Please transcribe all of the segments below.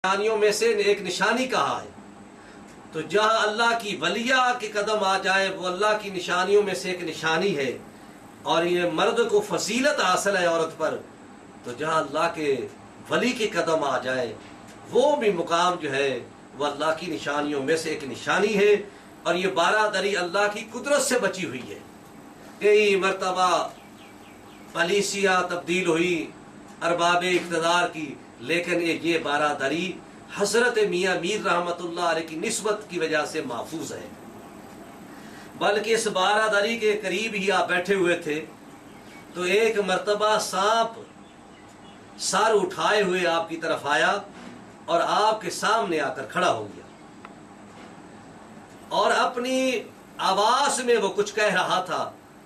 نشانیوں میں سے ایک نشانی کہا ہے، تو جہاں اللہ کی ولیہ کے قدم آ جائے وہ اللہ کی نشانیوں میں سے ایک نشانی ہے، اور یہ مرد کو فضیلت حاصل ہے عورت پر، تو جہاں اللہ کے ولی کے قدم آ جائے وہ بھی مقام جو ہے وہ اللہ کی نشانیوں میں سے ایک نشانی ہے۔ اور یہ 12 دری اللہ کی قدرت سے بچی ہوئی ہے۔ کئی مرتبہ پالیسیاں تبدیل ہوئی ارباب اقتدار کی، لیکن یہ 12 دری حضرت میاں میر رحمۃ اللہ علیہ کی نسبت کی وجہ سے محفوظ ہے۔ بلکہ اس 12 دری کے قریب ہی آپ بیٹھے ہوئے تھے تو ایک مرتبہ سانپ سر اٹھائے ہوئے آپ کی طرف آیا اور آپ کے سامنے آ کر کھڑا ہو گیا، اور اپنی آواز میں وہ کچھ کہہ رہا تھا،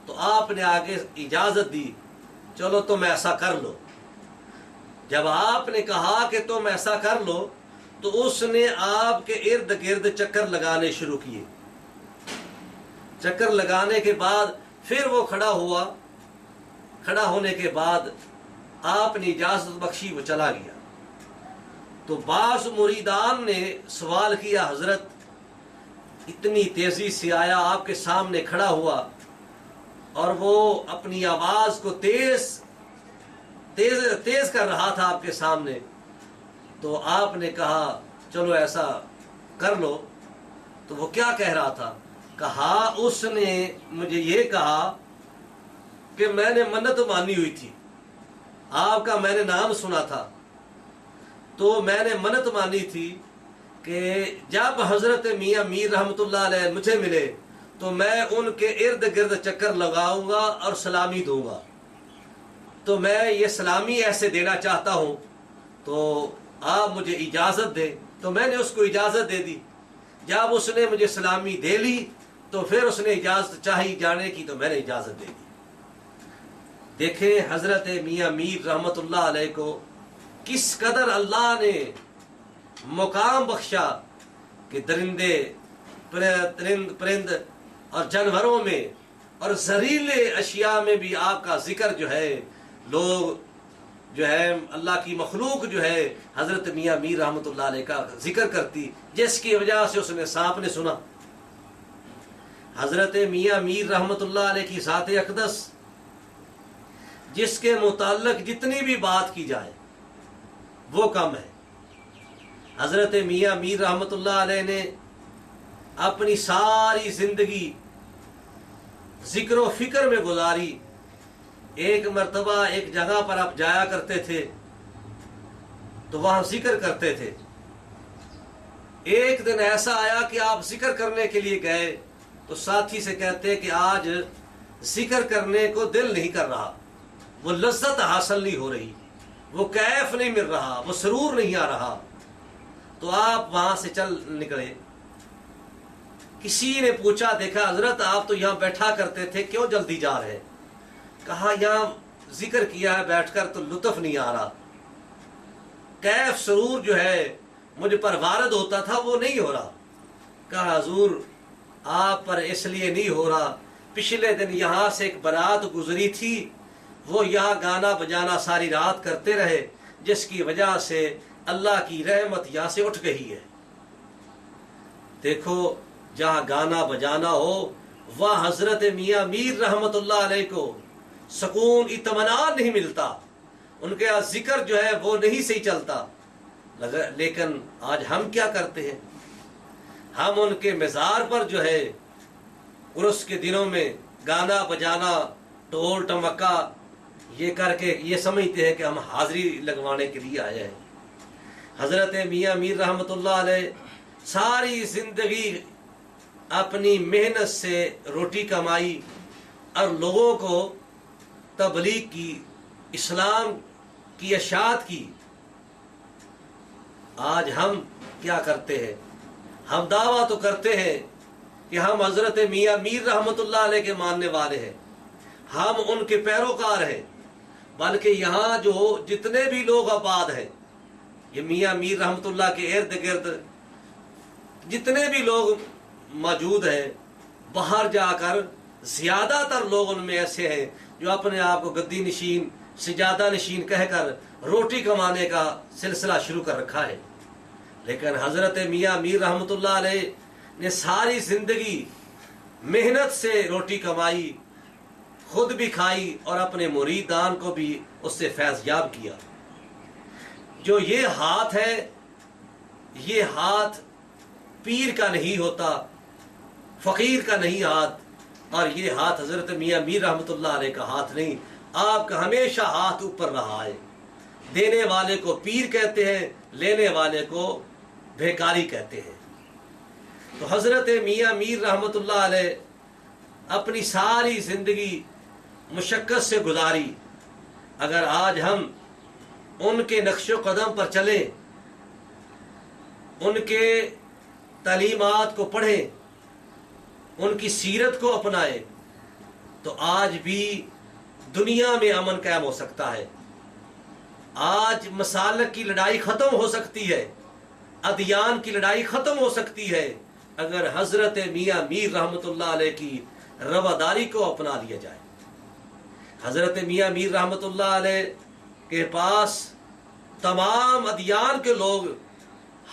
تو آپ نے آگے اجازت دی، چلو تم ایسا کر لو۔ جب آپ نے کہا کہ تم ایسا کر لو تو اس نے آپ کے ارد گرد چکر لگانے شروع کیے۔ چکر لگانے کے بعد پھر وہ کھڑا ہوا، کھڑا ہونے کے بعد آپ نے اجازت بخشی، وہ چلا گیا۔ تو بعض مریدان نے سوال کیا، حضرت اتنی تیزی سے آیا، آپ کے سامنے کھڑا ہوا اور وہ اپنی آواز کو تیز کر رہا تھا آپ کے سامنے، تو آپ نے کہا چلو ایسا کر لو۔ تو وہ کیا کہہ رہا تھا؟ کہا اس نے مجھے یہ کہا کہ میں نے منت مانی ہوئی تھی، آپ کا میں نے نام سنا تھا، تو میں نے منت مانی تھی کہ جب حضرت میاں میر رحمۃ اللہ علیہ مجھے ملے تو میں ان کے ارد گرد چکر لگاؤں گا اور سلامی دوں گا، تو میں یہ سلامی ایسے دینا چاہتا ہوں، تو آپ مجھے اجازت دیں۔ تو میں نے اس کو اجازت دے دی۔ جب اس نے مجھے سلامی دے لی تو پھر اس نے اجازت چاہی جانے کی، تو میں نے اجازت دے دی۔ دیکھیں حضرت میاں میر رحمۃ اللہ علیہ کو کس قدر اللہ نے مقام بخشا کہ درندے پرند اور جانوروں میں اور زہریلے اشیاء میں بھی آپ کا ذکر جو ہے، لوگ جو ہے اللہ کی مخلوق جو ہے حضرت میاں میر رحمۃ اللہ علیہ کا ذکر کرتی، جس کی وجہ سے اس نے سانپ نے سنا۔ حضرت میاں میر رحمۃ اللہ علیہ کی ذات اقدس، جس کے متعلق جتنی بھی بات کی جائے وہ کم ہے۔ حضرت میاں میر رحمۃ اللہ علیہ نے اپنی ساری زندگی ذکر و فکر میں گزاری۔ ایک مرتبہ ایک جگہ پر آپ جایا کرتے تھے تو وہاں ذکر کرتے تھے۔ ایک دن ایسا آیا کہ آپ ذکر کرنے کے لیے گئے تو ساتھی سے کہتے کہ آج ذکر کرنے کو دل نہیں کر رہا، وہ لذت حاصل نہیں ہو رہی، وہ کیف نہیں مل رہا، وہ سرور نہیں آ رہا۔ تو آپ وہاں سے چل نکلے۔ کسی نے پوچھا، دیکھا حضرت آپ تو یہاں بیٹھا کرتے تھے، کیوں جلدی جا رہے؟ کہا یہاں ذکر کیا ہے بیٹھ کر تو لطف نہیں آ رہا، کیف سرور جو ہے مجھ پر وارد ہوتا تھا وہ نہیں ہو رہا۔ کہا حضور آپ پر اس لیے نہیں ہو رہا، پچھلے دن یہاں سے ایک بارات گزری تھی، وہ یہاں گانا بجانا ساری رات کرتے رہے، جس کی وجہ سے اللہ کی رحمت یہاں سے اٹھ گئی ہے۔ دیکھو جہاں گانا بجانا ہو وہاں حضرت میاں میر رحمت اللہ علیہ کو سکون اطمینان نہیں ملتا، ان کے ذکر جو ہے وہ نہیں صحیح چلتا۔ لیکن آج ہم کیا کرتے ہیں؟ ہم ان کے مزار پر جو ہے عرس کے دنوں میں گانا بجانا ٹول ٹمکا یہ کر کے یہ سمجھتے ہیں کہ ہم حاضری لگوانے کے لیے آئے ہیں۔ حضرت میاں میر رحمت اللہ علیہ ساری زندگی اپنی محنت سے روٹی کمائی اور لوگوں کو تبلیغ کی، اسلام کی اشاعت کی۔ آج ہم کیا کرتے ہیں؟ ہم دعویٰ تو کرتے ہیں کہ ہم حضرت میاں میر رحمت اللہ علیہ کے ماننے والے ہیں، ہم ان کے پیروکار ہیں، بلکہ یہاں جو جتنے بھی لوگ آباد ہیں، یہ میاں میر رحمت اللہ کے ارد گرد جتنے بھی لوگ موجود ہیں، باہر جا کر زیادہ تر لوگ ان میں ایسے ہیں جو اپنے آپ کو گدی نشین، سجادہ نشین کہہ کر روٹی کمانے کا سلسلہ شروع کر رکھا ہے۔ لیکن حضرت میاں میر رحمۃ اللہ علیہ نے ساری زندگی محنت سے روٹی کمائی، خود بھی کھائی اور اپنے مریدان کو بھی اس سے فیض یاب کیا۔ جو یہ ہاتھ ہے، یہ ہاتھ پیر کا نہیں ہوتا، فقیر کا نہیں ہاتھ، اور یہ ہاتھ حضرت میاں میر رحمۃ اللہ علیہ کا ہاتھ نہیں، آپ کا ہمیشہ ہاتھ اوپر رہا ہے۔ دینے والے کو پیر کہتے ہیں، لینے والے کو بھیکاری کہتے ہیں۔ تو حضرت میاں میر رحمۃ اللہ علیہ اپنی ساری زندگی مشقت سے گزاری۔ اگر آج ہم ان کے نقش و قدم پر چلیں، ان کے تعلیمات کو پڑھیں، ان کی سیرت کو اپنائیں، تو آج بھی دنیا میں امن قائم ہو سکتا ہے۔ آج مسالک کی لڑائی ختم ہو سکتی ہے، ادیان کی لڑائی ختم ہو سکتی ہے، اگر حضرت میاں میر رحمۃ اللہ علیہ کی رواداری کو اپنا لیا جائے۔ حضرت میاں میر رحمۃ اللہ علیہ کے پاس تمام ادیان کے لوگ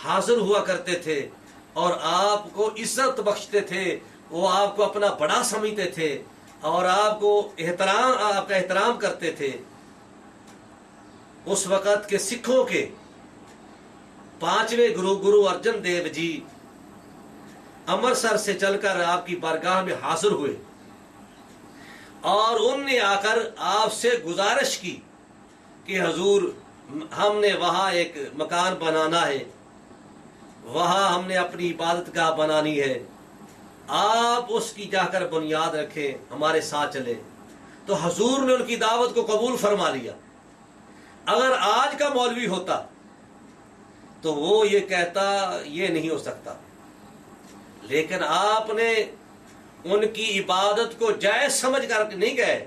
حاضر ہوا کرتے تھے اور آپ کو عزت بخشتے تھے، وہ آپ کو اپنا بڑا سمجھتے تھے اور آپ کا احترام کرتے تھے۔ اس وقت کے سکھوں کے 5ویں گرو ارجن دیو جی امرتسر سے چل کر آپ کی بارگاہ میں حاضر ہوئے اور ان نے آ کر آپ سے گزارش کی کہ حضور، ہم نے وہاں ایک مکان بنانا ہے، وہاں ہم نے اپنی عبادت گاہ بنانی ہے، آپ اس کی جا کر بنیاد رکھیں، ہمارے ساتھ چلیں۔ تو حضور نے ان کی دعوت کو قبول فرما لیا۔ اگر آج کا مولوی ہوتا تو وہ یہ کہتا یہ نہیں ہو سکتا، لیکن آپ نے ان کی عبادت کو جائز سمجھ کر نہیں گئے،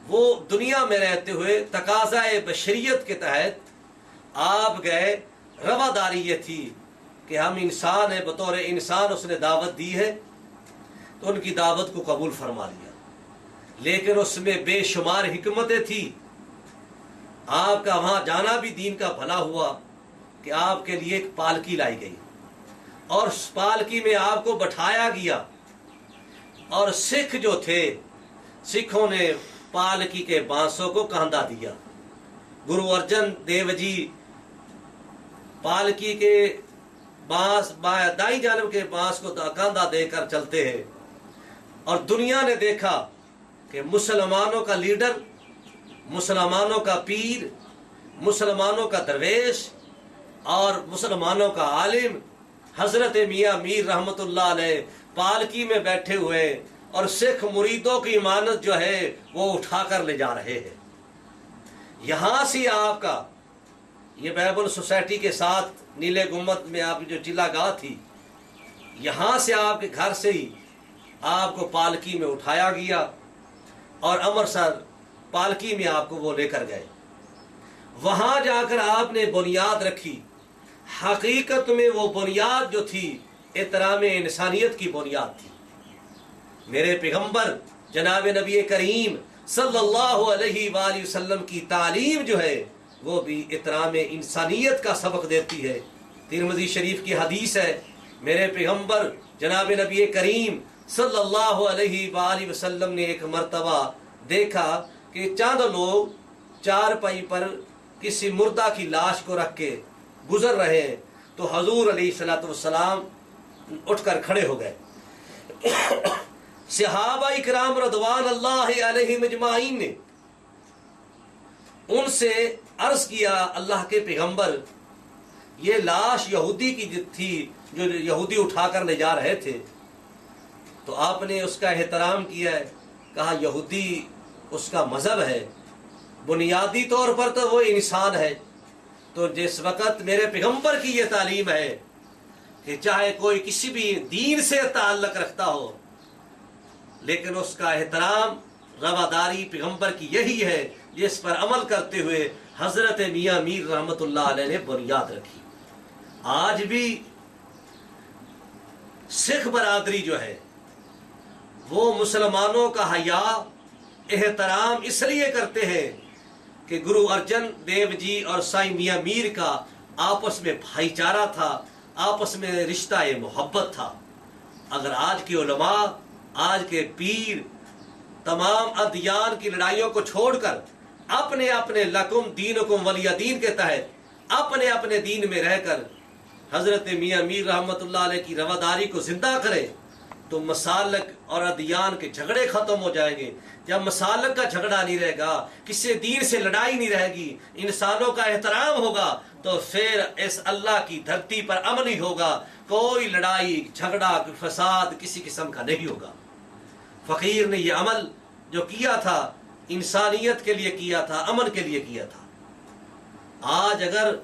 وہ دنیا میں رہتے ہوئے تقاضۂ بشریت کے تحت آپ گئے۔ رواداری یہ تھی کہ ہم انسان ہیں، بطور انسان اس نے دعوت دی ہے، تو ان کی دعوت کو قبول فرما لیا۔ لیکن اس میں بے شمار حکمتیں تھیں۔ آپ کا وہاں جانا بھی دین کا بھلا ہوا کہ آپ کے لیے ایک پالکی لائی گئی اور اس پالکی میں آپ کو بٹھایا گیا، اور سکھ جو تھے، سکھوں نے پالکی کے بانسوں کو کاندھا دیا۔ گرو ارجن دیو جی پالکی کے بانس دائیں جانب کے بانس کو کاندھا دے کر چلتے ہیں، اور دنیا نے دیکھا کہ مسلمانوں کا لیڈر، مسلمانوں کا پیر، مسلمانوں کا درویش اور مسلمانوں کا عالم حضرت میاں میر رحمۃ اللہ علیہ پالکی میں بیٹھے ہوئے، اور سکھ مریدوں کی امانت جو ہے وہ اٹھا کر لے جا رہے ہیں۔ یہاں سے آپ کا یہ بائبل سوسائٹی کے ساتھ نیلے گنبد میں آپ کی جو چلا گاہ تھی، یہاں سے آپ کے گھر سے ہی آپ کو پالکی میں اٹھایا گیا اور امرتسر پالکی میں آپ کو وہ لے کر گئے۔ وہاں جا کر آپ نے بنیاد رکھی۔ حقیقت میں وہ بنیاد جو تھی احترام انسانیت کی بنیاد تھی۔ میرے پیغمبر جناب نبی کریم صلی اللہ علیہ وآلہ وسلم کی تعلیم جو ہے وہ بھی احترام انسانیت کا سبق دیتی ہے۔ ترمذی شریف کی حدیث ہے، میرے پیغمبر جناب نبی کریم صلی اللہ علیہ وآلہ وسلم نے ایک مرتبہ دیکھا کہ چند لوگ چارپائی پر کسی مردہ کی لاش کو رکھ کے گزر رہے ہیں، تو حضور علیہ الصلوۃ والسلام اٹھ کر کھڑے ہو گئے۔ صحابہ کرام رضوان اللہ علیہم اجمعین نے ان سے عرض کیا، اللہ کے پیغمبر، یہ لاش یہودی کی تھی جو یہودی اٹھا کر لے جا رہے تھے، تو آپ نے اس کا احترام کیا ہے؟ کہا یہودی اس کا مذہب ہے، بنیادی طور پر تو وہ انسان ہے۔ تو جس وقت میرے پیغمبر کی یہ تعلیم ہے کہ چاہے کوئی کسی بھی دین سے تعلق رکھتا ہو، لیکن اس کا احترام، رواداری پیغمبر کی یہی ہے جس پر عمل کرتے ہوئے حضرت میاں میر رحمۃ اللہ علیہ نے بنیاد رکھی۔ آج بھی سکھ برادری جو ہے وہ مسلمانوں کا حیا، احترام اس لیے کرتے ہیں کہ گرو ارجن دیو جی اور سائیں میاں میر کا آپس میں بھائی چارہ تھا، آپس میں رشتہ محبت تھا۔ اگر آج کے علماء، آج کے پیر تمام ادیان کی لڑائیوں کو چھوڑ کر اپنے اپنے لکم دینکم ولی دین کے تحت اپنے اپنے دین میں رہ کر حضرت میاں میر رحمۃ اللہ علیہ کی رواداری کو زندہ کرے تو مسالک اور ادیان کے جھگڑے ختم ہو جائیں گے۔ جب مسالک کا جھگڑا نہیں رہے گا، کسی دین سے لڑائی نہیں رہے گی، انسانوں کا احترام ہوگا، تو پھر اس اللہ کی دھرتی پر امن ہی ہوگا۔ کوئی لڑائی جھگڑا فساد کسی قسم کا نہیں ہوگا۔ فقیر نے یہ عمل جو کیا تھا انسانیت کے لیے کیا تھا، امن کے لیے کیا تھا۔ آج اگر